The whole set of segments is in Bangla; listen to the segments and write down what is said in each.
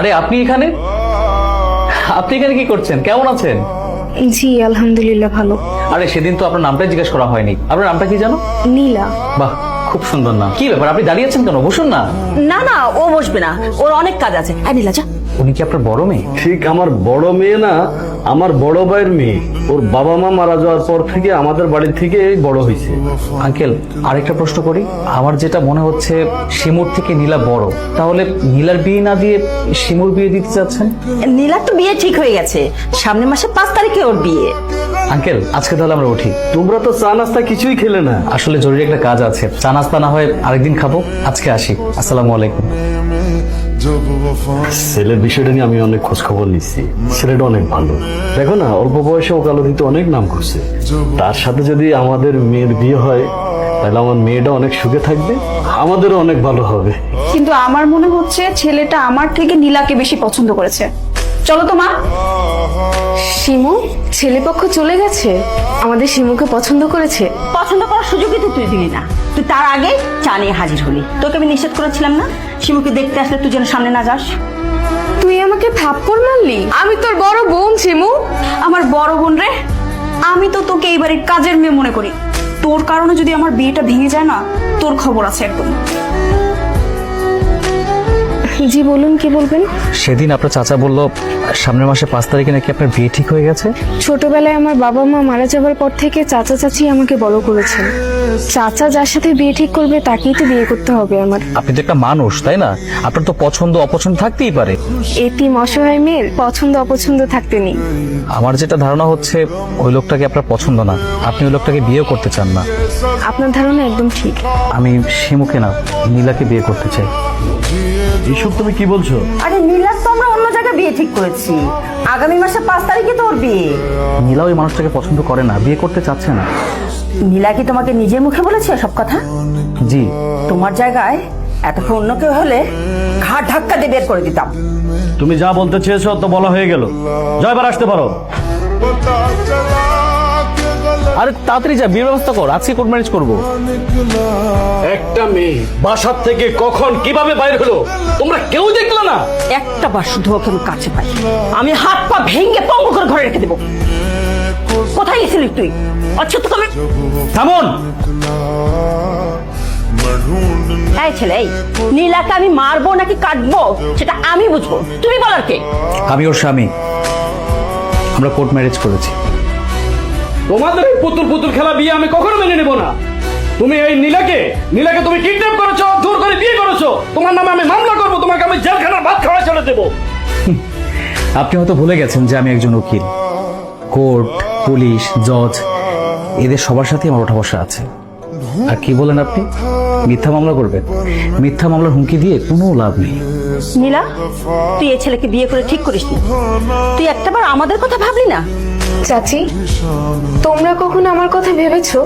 আরে আপনি এখানে কি করছেন? কেমন আছেন? জি আলহামদুলিল্লাহ ভালো। আরে সেদিন তো আপনার নামটাই জিজ্ঞেস করা হয়নি। আপনার নামটা কি জানো? নীলা। বাহ, খুব সুন্দর নাম। কি ব্যাপার, আপনি দাঁড়িয়ে আছেন কেন? বসুন না। না না, ও বসবে না, ওর অনেক কাজ আছে। নীলা যা। উনি কি আপনার বড় মেয়ে? ঠিক আমার বড় মেয়ে না, আমার বড় ভাইয়ের মেয়ে। ওর বাবা মা মারা যাওয়ার পর থেকে আমাদের বাড়ি থেকে বড় হয়েছে। আঙ্কেল, আরেকটা প্রশ্ন করি। আমার যেটা মনে হচ্ছে শিমুর থেকে নীলা বড়, তাহলে নীলার বিয়ে না দিয়ে শিমুর বিয়ে দিতে চাচ্ছেন? নীলার তো বিয়ে ঠিক হয়ে গেছে, সামনের মাসে 5 তারিখে ওর বিয়ে। আঙ্কেল, আজকে তাহলে আমরা উঠি। তোমরা তো চা নাস্তা কিছুই খেলে না। আসলে জরুরি একটা কাজ আছে, চা নাস্তা না হয় আরেকদিন খাবো। আজকে আসি। আসসালামু আলাইকুম। ছেলের বিষয়টা নিয়ে আমি অনেক খোঁজ খবর নিচ্ছি। ছেলেটা অনেক ভালো। দেখো না, অল্প বয়সে ওকালতিতে অনেক নাম করছে। তার সাথে যদি আমাদের মেয়ের বিয়ে হয়, তাহলে আমার মেয়েটা অনেক সুখে থাকবে, আমাদেরও অনেক ভালো হবে। কিন্তু আমার মনে হচ্ছে ছেলেটা আমার থেকে নীলাকে বেশি পছন্দ করেছে। চলো তো মা। শিমু, ছেলেপক্ষ চলে গেছে, আমাদের শিমুকে পছন্দ করেছে। পছন্দ করার সুযোগই তো তুই দিলি না। তুই তার আগে চা নিয়ে হাজির হলি। তোকে আমি নিষেধ করেছিলাম না, শিমুকে দেখতে আসলে তুই যেন সামনে না যাস। তুই আমাকে থাপ্পড় মারলি? আমি তোর বড় বোন শিমু। আমার বড় বোন রে, আমি তো তোকে এই বাড়ির কাজের মেয়ে মনে করি। তোর কারণে যদি আমার বিয়েটা ভেঙে যায় না, তোর খবর আছে একদম। জি বলুন, কি বলবেন? সেদিন আপনার চাচা বলল সামনের মাসে 5 তারিখে নাকি আপনার বিয়ে ঠিক হয়ে গেছে। ছোটবেলায় আমার বাবা মা মারা যাবার পর থেকে চাচা চাচি আমাকে বড় করেছেন। চাচা যার সাথে বিয়ে ঠিক করবে তাকেই তো বিয়ে করতে হবে আমার। আপনি তো একটা মানুষ, তাই না? আপনার তো পছন্দ অপছন্দ থাকতেই পারে। এতিম অসহায় মেয়ের পছন্দ অপছন্দ থাকতে নেই। আমার যেটা ধারণা হচ্ছে ওই লোকটাকে আপনার পছন্দ না, আপনি ওই লোকটাকে বিয়ে করতে চান না। আপনার ধারণা একদম ঠিক। আমি শিমুকে না, নীলাকে বিয়ে করতে চাই। এইসব তুমি কি বলছো? আরে নীলার তো আমরা অন্য জায়গায় বিয়ে ঠিক করেছি। আগামী মাসে 5 তারিখে তো ওর বিয়ে। নীলা ওই মানুষটাকে পছন্দ করে না, বিয়ে করতে চাচ্ছে না। নীলা কি তোমাকে নিজের মুখে বলেছে সব কথা? জি। তোমার জায়গায় এতক্ষণ অন্য কেউ হলে ঘাট ধাক্কা দিয়ে বের করে দিতাম। তুমি যা বলতে চেয়েছো তো বলা হয়ে গেল। জয়বার আসতে পারো। আরে তাড়াতাড়ি যা, বিয়ের ব্যবস্থা কর, আজকে কোর্ট ম্যারেজ করবো। একটা মেয়ে বাসার থেকে কখন কিভাবে বাইরে হলো তোমরা কেউ দেখলে না? একটা বার শুধু ওকে আমি কাছে পাই, আমি হাত পা ভেঙে পঙ্গু করে ঘরে রেখে দেবো। কোথায় গেছিলি তুই? আচ্ছা তো আমি থামুন। এই ছেলে, এই নীলাকে আমি মারবো নাকি কাটবো সেটা আমি বুঝবো, তুমি বলার কে? আমি ওর স্বামী, আমরা কোর্ট ম্যারেজ করেছি। তোমাদের এই পুতুল পুতুল খেলা বিয়ে আমি কখনো মেনে নেব না। তুমি এই নীলাকে তুমি কিডন্যাপ করেছো, জোর করে বিয়ে করেছো। তোমার নামে আমি মামলা করবো, তোমাকে আমি জেলখানার ভাত খাওয়া ছেড়ে দেবো। আপনি হয়তো ভুলে গেছেন যে আমি একজন উকিল। কোর্ট, পুলিশ, জজ এদের সবার সাথে আমার ওঠা বসা আছে। আর কি বলেন আপনি? মিথ্যা মামলা করবেন? মিথ্যা মামলার হুমকি দিয়ে কোনো লাভ নেই। নীলা, তুই এই ছেলেকে বিয়ে করে ঠিক করিস নি। তুই একটাবার আমাদের কথা ভাবলি না? চাচি, তোমরা কখনো আমার কথা ভেবেছো?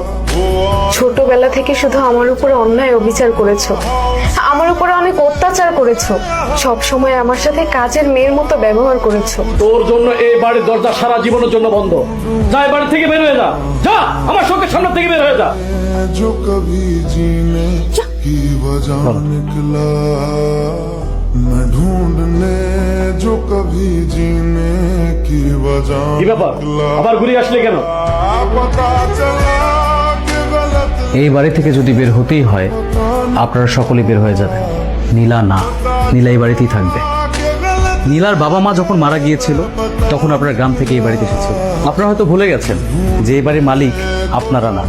ছোটবেলা থেকে শুধু আমার উপরে অন্যায় অবিচার করেছো, আমার উপরে অনেক অত্যাচার করেছো, সব সময় আমার সাথে কাজের মেয়ের মতো ব্যবহার করেছো। তোর জন্য এই বাড়ির দরজা সারা জীবনের জন্য বন্ধ। যা, এই বাড়ি থেকে বের হয়ে যা। যা, আমার চোখের সামনে থেকে বের হয়ে যা। जो कभी जीने की वजह निकला, मैं ढूंढने जो कभी जीने की वजह কি ব্যাপার, निकला, আবার ঘুরে আসলে কেন? पता चला कि गलत এই বাড়ি থেকে যদি বের হতেই হয়, আপনারা সকলে বের হয়ে যাবেন। নীলা না, নীলা এই বাড়িতেই থাকবে। নীলার বাবা মা যখন মারা গিয়েছিল তখন আপনারা গ্রাম থেকে এই বাড়িতে এসেছিল। আপনারা হয়তো ভুলে গেছেন যে এই বাড়ির মালিক আপনারা না।